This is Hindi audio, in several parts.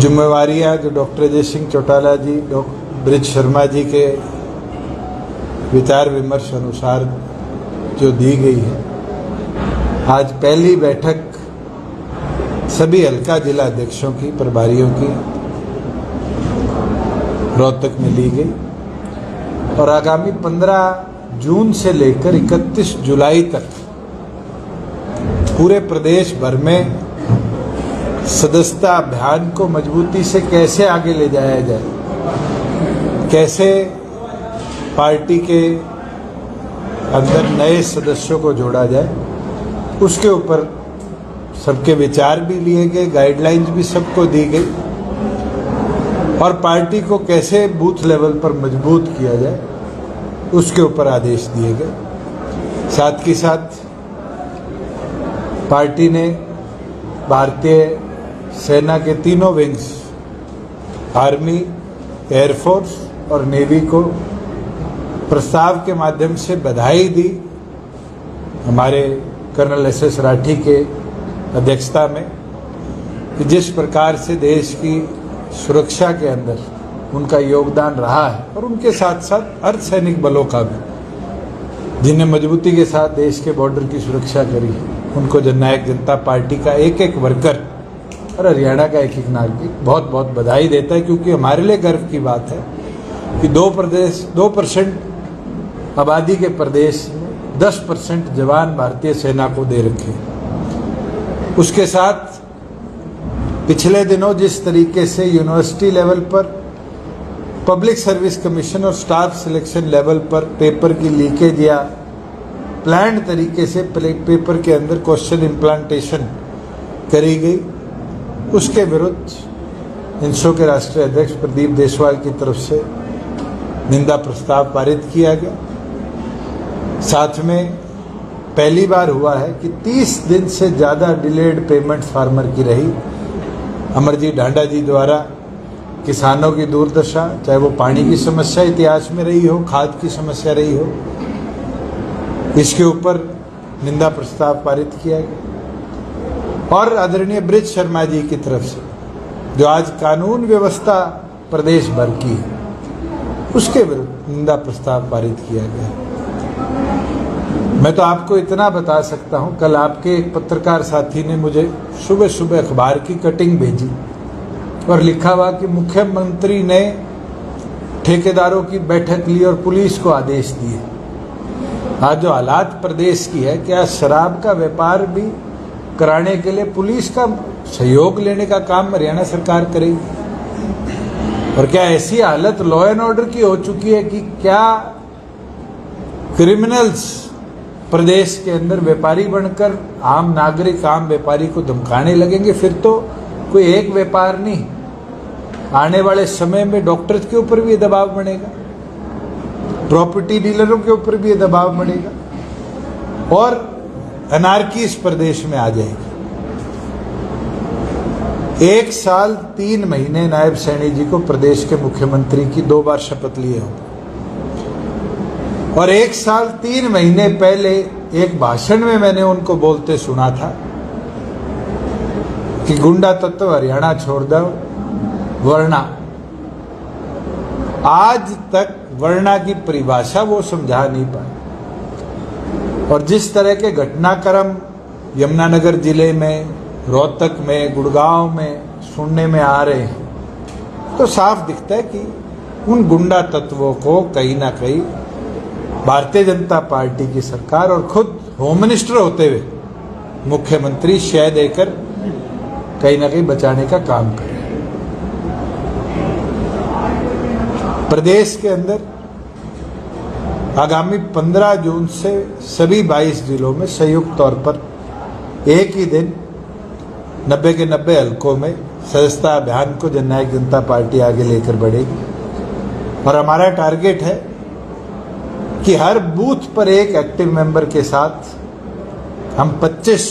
जिम्मेवारियां जो डॉक्टर अजय सिंह चौटाला जी, डॉक्टर ब्रिज शर्मा जी के विचार विमर्श अनुसार जो दी गई है, आज पहली बैठक सभी हल्का जिला अध्यक्षों की, प्रभारियों की रोहतक में ली गई और आगामी 15 जून से लेकर 31 जुलाई तक पूरे प्रदेश भर में सदस्यता अभियान को मजबूती से कैसे आगे ले जाया जाए, कैसे पार्टी के अंदर नए सदस्यों को जोड़ा जाए, उसके ऊपर सबके विचार भी लिए गए, गाइडलाइंस भी सबको दी गई और पार्टी को कैसे बूथ लेवल पर मजबूत किया जाए उसके ऊपर आदेश दिए गए। साथ ही साथ पार्टी ने भारतीय सेना के तीनों विंग्स, आर्मी, एयरफोर्स और नेवी को प्रस्ताव के माध्यम से बधाई दी। हमारे कर्नल एस.एस. राठी के अध्यक्षता में कि जिस प्रकार से देश की सुरक्षा के अंदर उनका योगदान रहा है और उनके साथ साथ अर्धसैनिक बलों का भी, जिन्हें मजबूती के साथ देश के बॉर्डर की सुरक्षा करी, उनको जननायक जनता पार्टी का एक एक वर्कर और हरियाणा का एक एक नागरिक बहुत बहुत बधाई देता है, क्योंकि हमारे लिए गर्व की बात है कि 2% आबादी के प्रदेश में 10% जवान भारतीय सेना को दे रखे। उसके साथ पिछले दिनों जिस तरीके से यूनिवर्सिटी लेवल पर, पब्लिक सर्विस कमीशन और स्टाफ सिलेक्शन लेवल पर पेपर की लीकेज या प्लान्ड तरीके से पेपर के अंदर क्वेश्चन इम्प्लांटेशन करी गई, उसके विरुद्ध इंसो के राष्ट्रीय अध्यक्ष प्रदीप देशवाल की तरफ से निंदा प्रस्ताव पारित किया गया। साथ में पहली बार हुआ है कि 30 दिन से ज़्यादा डिलेड पेमेंट फार्मर की रही। अमरजीत ढांडा जी द्वारा किसानों की दुर्दशा, चाहे वो पानी की समस्या इतिहास में रही हो, खाद की समस्या रही हो, इसके ऊपर निंदा प्रस्ताव पारित किया गया। और आदरणीय ब्रिज शर्मा जी की तरफ से जो आज कानून व्यवस्था प्रदेश भर की है, उसके विरुद्ध निंदा प्रस्ताव पारित किया गया। मैं तो आपको इतना बता सकता हूं, कल आपके एक पत्रकार साथी ने मुझे सुबह सुबह अखबार की कटिंग भेजी और लिखा हुआ कि मुख्यमंत्री ने ठेकेदारों की बैठक ली और पुलिस को आदेश दिए। आज जो हालात प्रदेश की है, क्या शराब का व्यापार भी कराने के लिए पुलिस का सहयोग लेने का काम हरियाणा सरकार करेगी? और क्या ऐसी हालत लॉ एंड ऑर्डर की हो चुकी है कि क्या क्रिमिनल्स प्रदेश के अंदर व्यापारी बनकर आम नागरिक, आम व्यापारी को धमकाने लगेंगे? फिर तो कोई एक व्यापार नहीं, आने वाले समय में डॉक्टर्स के ऊपर भी दबाव बढ़ेगा, प्रॉपर्टी डीलरों के ऊपर भी दबाव बढ़ेगा और अनार्की इस प्रदेश में आ जाएगी। 1 साल 3 महीने नायब सैनी जी को प्रदेश के मुख्यमंत्री की 2 बार शपथ लिए हो और 1 साल 3 महीने पहले एक भाषण में मैंने उनको बोलते सुना था कि गुंडा तत्व हरियाणा छोड़ दो, वरना। आज तक वरना की परिभाषा वो समझा नहीं पाए और जिस तरह के घटनाक्रम यमुनानगर जिले में, रोहतक में, गुड़गांव में सुनने में आ रहे हैं, तो साफ दिखता है कि उन गुंडा तत्वों को कहीं ना कहीं भारतीय जनता पार्टी की सरकार और खुद होम मिनिस्टर होते हुए मुख्यमंत्री शय देकर कहीं ना कहीं बचाने का काम कर रहे हैं। प्रदेश के अंदर आगामी 15 जून से सभी 22 जिलों में संयुक्त तौर पर एक ही दिन 90 के 90 हलकों में सदस्यता अभियान को जननायक जनता पार्टी आगे लेकर बढ़ेगी और हमारा टारगेट है कि हर बूथ पर एक एक्टिव मेंबर के साथ हम 25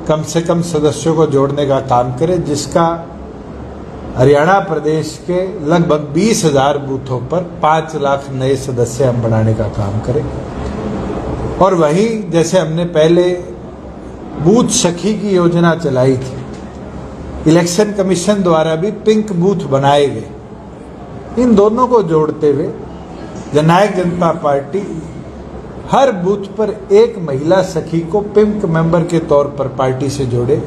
कम से कम सदस्यों को जोड़ने का काम करें, जिसका हरियाणा प्रदेश के लगभग 20,000 बूथों पर 5 लाख नए सदस्य हम बनाने का काम करें। और वहीं जैसे हमने पहले बूथ सखी की योजना चलाई थी, इलेक्शन कमीशन द्वारा भी पिंक बूथ बनाए गए। इन दोनों को जोड़ते हुए जननायक जनता पार्टी हर बूथ पर एक महिला सखी को पिंक मेंबर के तौर पर पार्टी से जोड़े।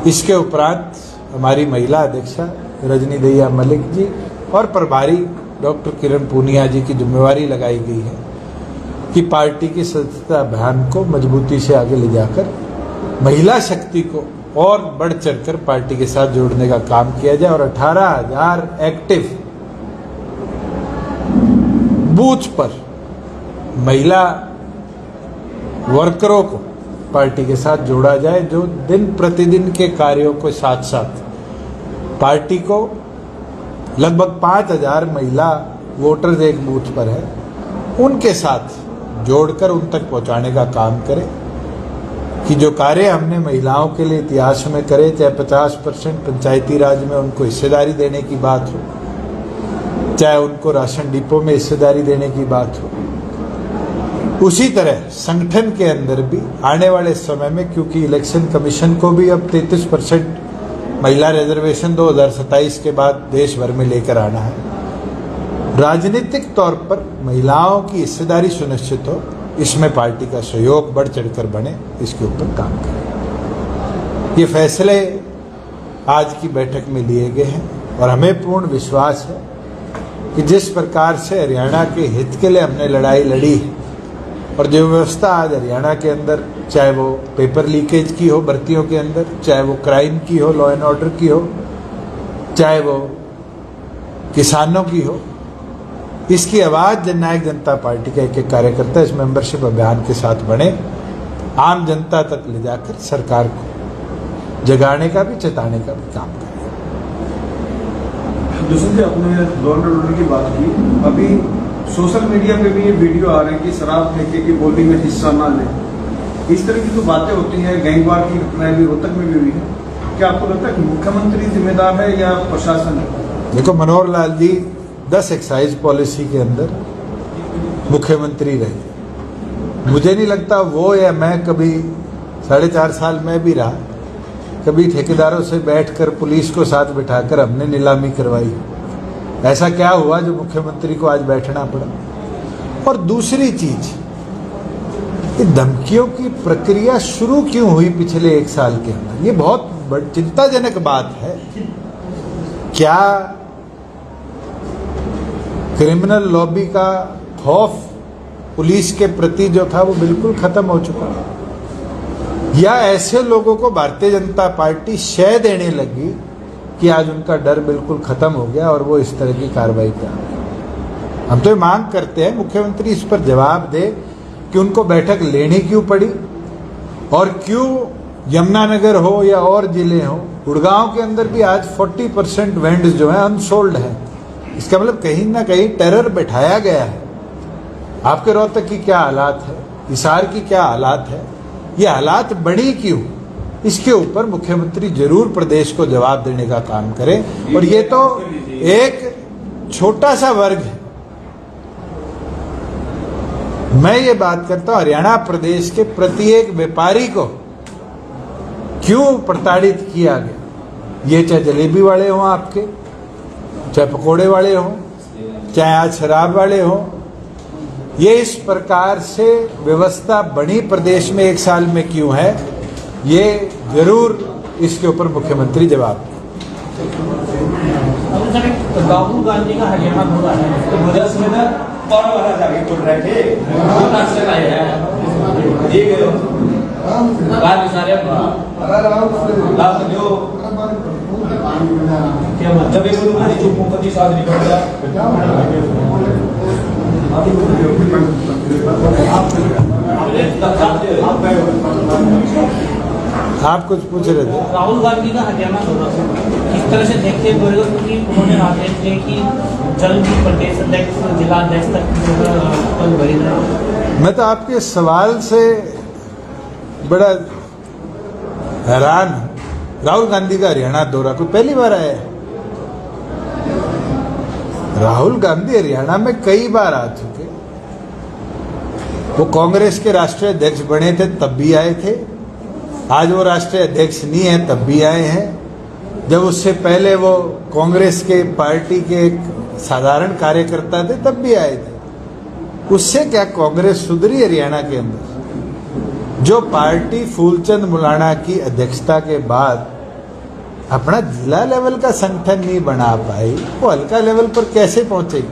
इसके उपरांत हमारी महिला अध्यक्षा रजनी दहिया मलिक जी और प्रभारी डॉक्टर किरण पूनिया जी की जिम्मेवारी लगाई गई है कि पार्टी की सदस्यता अभियान को मजबूती से आगे ले जाकर महिला शक्ति को और बढ़ चढ़कर पार्टी के साथ जोड़ने का काम किया जाए और 18,000 एक्टिव बूथ पर महिला वर्करों को पार्टी के साथ जोड़ा जाए, जो दिन प्रतिदिन के कार्यों के साथ साथ पार्टी को लगभग 5,000 महिला वोटर्स एक बूथ पर है, उनके साथ जोड़कर उन तक पहुंचाने का काम करें कि जो कार्य हमने महिलाओं के लिए इतिहास में करे, चाहे 50% पंचायती राज में उनको हिस्सेदारी देने की बात हो, चाहे उनको राशन डिपो में हिस्सेदारी देने की बात हो, उसी तरह संगठन के अंदर भी आने वाले समय में, क्योंकि इलेक्शन कमीशन को भी अब 33% महिला रिजर्वेशन 2027 के बाद देश भर में लेकर आना है, राजनीतिक तौर पर महिलाओं की हिस्सेदारी सुनिश्चित हो, इसमें पार्टी का सहयोग बढ़ चढ़कर बने, इसके ऊपर काम करें। ये फैसले आज की बैठक में लिए गए हैं और हमें पूर्ण विश्वास है कि जिस प्रकार से हरियाणा के हित के लिए हमने लड़ाई लड़ी है और जो व्यवस्था आज हरियाणा के अंदर, चाहे वो पेपर लीकेज की हो भर्तियों के अंदर, चाहे वो क्राइम की हो, लॉ एंड ऑर्डर की हो, चाहे वो किसानों की हो, इसकी आवाज़ जननायक जनता पार्टी का एक एक कार्यकर्ता इस मेंबरशिप अभियान के साथ बने, आम जनता तक ले जाकर सरकार को जगाने का भी, चेताने का भी काम करें। दूसरी अपने लॉ एंड ऑर्डर की बात की, अभी सोशल मीडिया पे भी ये वीडियो आ रहे हैं कि शराब फेंके की बोली में हिस्सा ना लें, इस तरह की जो बातें होती हैं, गैंगवार की घटनाएं भी रोहतक में भी हुई है। क्या आपको लगता है कि मुख्यमंत्री जिम्मेदार है या प्रशासन है? देखो, मनोहर लाल जी 10 एक्साइज पॉलिसी के अंदर मुख्यमंत्री रहे। मुझे नहीं लगता वो या मैं कभी 4.5 साल में भी रहा, कभी ठेकेदारों से बैठकर पुलिस को साथ बिठाकर हमने नीलामी करवाई। ऐसा क्या हुआ जो मुख्यमंत्री को आज बैठना पड़ा? और दूसरी चीज, ये धमकियों की प्रक्रिया शुरू क्यों हुई पिछले 1 साल के अंदर? ये बहुत बड़ी चिंताजनक बात है। क्या क्रिमिनल लॉबी का खौफ पुलिस के प्रति जो था वो बिल्कुल खत्म हो चुका है, या ऐसे लोगों को भारतीय जनता पार्टी शय देने लगी कि आज उनका डर बिल्कुल खत्म हो गया और वो इस तरह की कार्रवाई कर रहे हैं? हम तो ये मांग करते हैं मुख्यमंत्री इस पर जवाब दे कि उनको बैठक लेनी क्यों पड़ी और क्यों यमुनानगर हो या और जिले हो, गुड़गांव के अंदर भी आज 40% वेंड्स जो है अनसोल्ड है। इसका मतलब कहीं ना कहीं टेरर बैठाया गया है। आपके रोहतक की क्या हालात है, हिसार की क्या हालात है, ये हालात बड़ी क्यों, इसके ऊपर मुख्यमंत्री जरूर प्रदेश को जवाब देने का काम करे। और ये तो एक छोटा सा वर्ग है। मैं ये बात करता हूं, हरियाणा प्रदेश के प्रत्येक व्यापारी को क्यों प्रताड़ित किया गया, ये चाहे जलेबी वाले हों आपके, चाहे पकोड़े वाले हों, चाहे आज शराब वाले हों, ये इस प्रकार से व्यवस्था बनी प्रदेश में 1 साल में क्यों है, ये जरूर इसके ऊपर मुख्यमंत्री जवाब। राहुल गांधी का हरियाणा दौरा है, तो बजट में ना कौन वाला जाके बोल रहे थे, वो नाश्ते लाए हैं, ये बात सारे लाभ जो क्या मतलब, जब एक लोग जो मुख्यमंत्री साथ निकल गया, आप कुछ पूछ रहे थे? राहुल गांधी का हरियाणा दौरा किस तरह से देखते हैं, क्योंकि उन्होंने आदेश दिए कि जल्द ही प्रदेश अध्यक्ष, जिला अध्यक्ष तक भरी जाए। मैं तो आपके सवाल से बड़ा हैरान हूं। राहुल गांधी का हरियाणा दौरा कोई पहली बार आया है? राहुल गांधी हरियाणा में कई बार आ चुके। वो कांग्रेस के राष्ट्रीय अध्यक्ष बने थे तब भी आए थे, आज वो राष्ट्रीय अध्यक्ष नहीं है तब भी आए हैं। जब उससे पहले वो कांग्रेस के पार्टी के एक साधारण कार्यकर्ता थे तब भी आए थे। उससे क्या कांग्रेस सुधरी हरियाणा के अंदर? जो पार्टी फूलचंद मुलाना की अध्यक्षता के बाद अपना जिला लेवल का संगठन नहीं बना पाई, वो हल्का लेवल पर कैसे पहुंचेगी?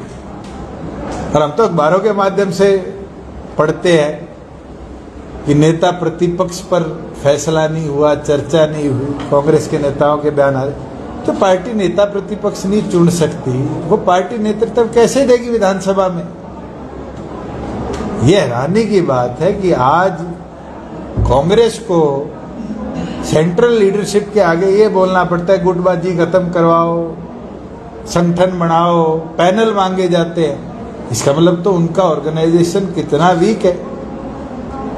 और हम तो अखबारों के माध्यम से पढ़ते हैं कि नेता प्रतिपक्ष पर फैसला नहीं हुआ, चर्चा नहीं हुई, कांग्रेस के नेताओं के बयान आ रहे। तो पार्टी नेता प्रतिपक्ष नहीं चुन सकती, वो पार्टी नेतृत्व कैसे देगी विधानसभा में? यह हैरानी की बात है कि आज कांग्रेस को सेंट्रल लीडरशिप के आगे ये बोलना पड़ता है गुटबाजी खत्म करवाओ, संगठन बनाओ, पैनल मांगे जाते हैं। इसका मतलब तो उनका ऑर्गेनाइजेशन कितना वीक है।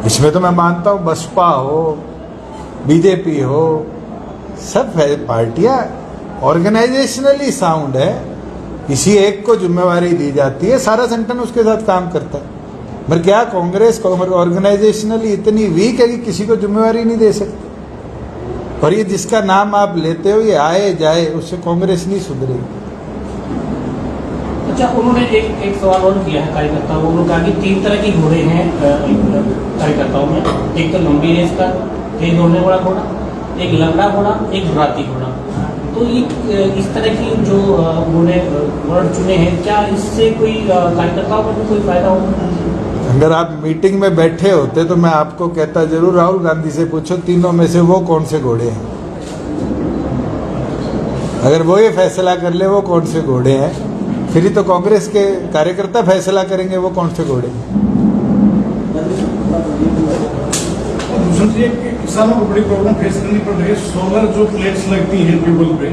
इसमें तो मैं मानता हूं बसपा हो, बीजेपी हो, सब पार्टियां ऑर्गेनाइजेशनली साउंड है। किसी एक को जिम्मेवारी दी जाती है, सारा संगठन उसके साथ काम करता है। मगर क्या कांग्रेस ऑर्गेनाइजेशनली इतनी वीक है कि किसी को जिम्मेवारी नहीं दे सकती? और ये जिसका नाम आप लेते हो ये आए जाए, उससे कांग्रेस नहीं सुधरेगी। अच्छा, उन्होंने एक सवाल और किया है कार्यकर्ताओं को। उन्होंने कहा कि 3 तरह के घोड़े हैं कार्यकर्ताओं में। एक तो लंबी रेस का तेज दौड़ने वाला घोड़ा, एक लंगड़ा घोड़ा, एक भ्राती घोड़ा। तो ये इस तरह की जो उन्होंने वर्ड चुने हैं, क्या इससे कोई कार्यकर्ताओं को भी कोई फायदा होगा? अगर आप मीटिंग में बैठे होते तो मैं आपको कहता जरूर राहुल गांधी से पूछो तीनों में से वो कौन से घोड़े हैं। अगर वो ये फैसला कर ले वो कौन से घोड़े हैं, फिर ही तो कांग्रेस के कार्यकर्ता फैसला करेंगे वो कौन से घोड़े। किसानों को बड़ी प्रॉब्लम फेस करनी पड़ रही है। सोलर जो प्लेट्स लगती हैं ट्यूबवेल पे,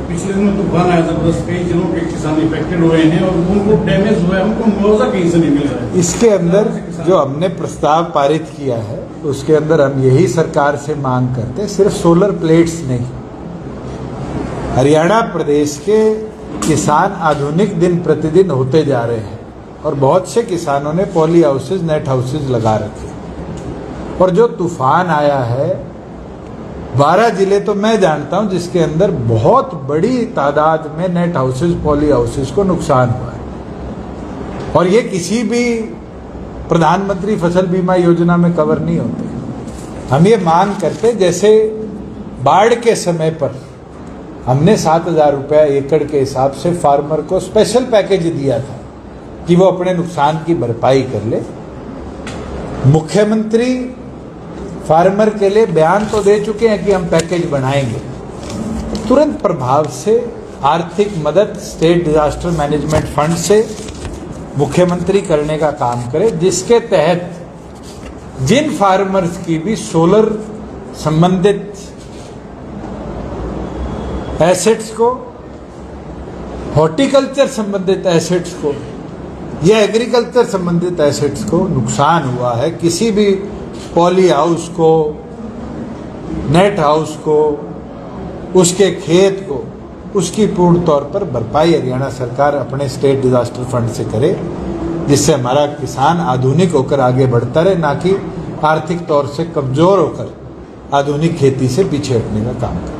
पिछले दिनों तूफान आया जबरदस्त, कई जिलों के किसान इफेक्टेड हुए हैं और उनको डैमेज हुआ है, उनको मुआवजा कहीं से नहीं मिल रहा है। इसके अंदर जो हमने प्रस्ताव पारित किया है उसके अंदर हम यही सरकार से मांग करते हैं, सिर्फ सोलर प्लेट्स नहीं, हरियाणा प्रदेश के किसान आधुनिक दिन प्रतिदिन होते जा रहे हैं और बहुत से किसानों ने पॉली हाउसेज, नेट हाउसेज लगा रखे। और जो तूफान आया है 12 जिले तो मैं जानता हूं जिसके अंदर बहुत बड़ी तादाद में नेट हाउसेज, पॉली हाउसेज को नुकसान हुआ है और ये किसी भी प्रधानमंत्री फसल बीमा योजना में कवर नहीं होते। हम ये मांग करते जैसे बाढ़ के समय पर हमने 7,000 रुपया एकड़ के हिसाब से फार्मर को स्पेशल पैकेज दिया था कि वो अपने नुकसान की भरपाई कर ले। मुख्यमंत्री फार्मर के लिए बयान तो दे चुके हैं कि हम पैकेज बनाएंगे। तुरंत प्रभाव से आर्थिक मदद स्टेट डिजास्टर मैनेजमेंट फंड से मुख्यमंत्री करने का काम करे, जिसके तहत जिन फार्मर्स की भी सोलर संबंधित एसेट्स को, हॉर्टिकल्चर संबंधित एसेट्स को या एग्रीकल्चर संबंधित एसेट्स को नुकसान हुआ है, किसी भी पॉली हाउस को, नेट हाउस को, उसके खेत को, उसकी पूर्ण तौर पर भरपाई हरियाणा सरकार अपने स्टेट डिजास्टर फंड से करे, जिससे हमारा किसान आधुनिक होकर आगे बढ़ता रहे, ना कि आर्थिक तौर से कमजोर होकर आधुनिक खेती से पीछे हटने का काम करे।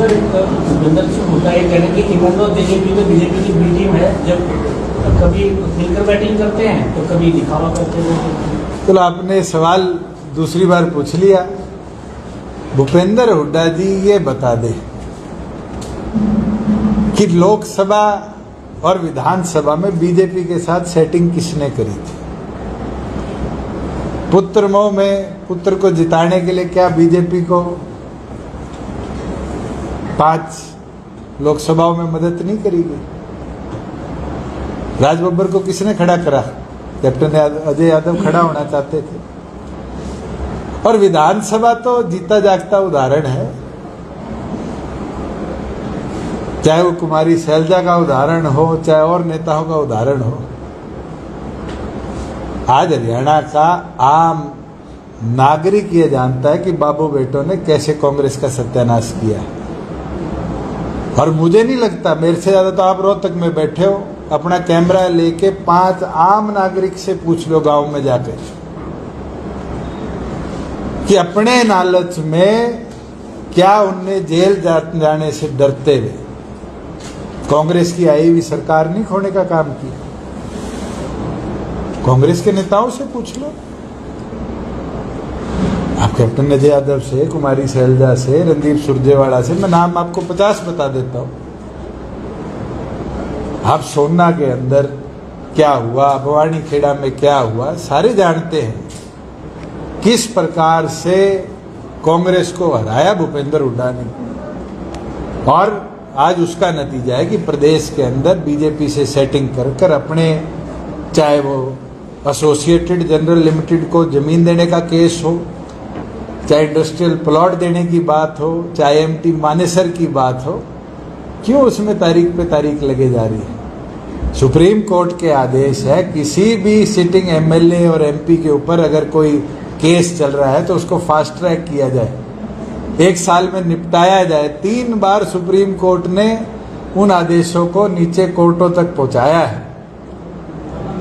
होता है कहने की इवन तो जेजेपी तो बीजेपी की बी टीम है, जब कभी मिलकर बैटिंग करते हैं तो कभी दिखावा करते हैं। तो आपने सवाल दूसरी बार पूछ लिया। भूपेंद्र हुड्डा जी ये बता दे कि लोकसभा और विधानसभा में बीजेपी के साथ सेटिंग किसने करी थी? पुत्र मोह में पुत्र को जिताने के लिए क्या बीजेपी को 5 लोकसभाओं में मदद नहीं करेगी? राज बब्बर को किसने खड़ा करा? कैप्टन अजय यादव खड़ा होना चाहते थे। और विधानसभा तो जीता जागता उदाहरण है, चाहे वो कुमारी शैलजा का उदाहरण हो, चाहे और नेताओं का उदाहरण हो। आज हरियाणा का आम नागरिक ये जानता है कि बाबू बेटों ने कैसे कांग्रेस का सत्यानाश किया है। और मुझे नहीं लगता, मेरे से ज्यादा तो आप रोहतक में बैठे हो, अपना कैमरा लेके 5 आम नागरिक से पूछ लो गांव में जाकर कि अपने लालच में क्या उनने जेल जाने से डरते हुए कांग्रेस की आई हुई सरकार नहीं खोने का काम किया? कांग्रेस के नेताओं से पूछ लो, आप कैप्टन अजय यादव से, कुमारी शैलजा से, रणदीप सुरजेवाला से, मैं नाम आपको 50 बता देता हूं। आप सोना के अंदर क्या हुआ, भवानी खेड़ा में क्या हुआ, सारे जानते हैं। किस प्रकार से कांग्रेस को हराया भूपेंद्र हुड्डा ने, और आज उसका नतीजा है कि प्रदेश के अंदर बीजेपी से सेटिंग कर कर अपने, चाहे वो एसोसिएटेड जनरल लिमिटेड को जमीन देने का केस हो, चाहे इंडस्ट्रियल प्लॉट देने की बात हो, चाहे एमटी मानेसर की बात हो, क्यों उसमें तारीख पे तारीख लगे जा रही है? सुप्रीम कोर्ट के आदेश है, किसी भी सिटिंग एमएलए और एमपी के ऊपर अगर कोई केस चल रहा है तो उसको फास्ट ट्रैक किया जाए, 1 साल में निपटाया जाए। 3 बार सुप्रीम कोर्ट ने उन आदेशों को नीचे कोर्टों तक पहुंचाया है।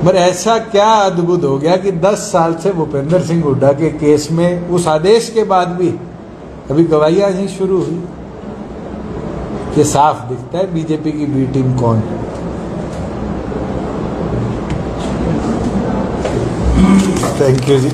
पर ऐसा क्या अद्भुत हो गया कि 10 साल से भूपेंद्र सिंह हुड्डा के केस में उस आदेश के बाद भी अभी गवाहियां ही शुरू हुई? ये साफ दिखता है बीजेपी की बी टीम कौन है। Thank you ji.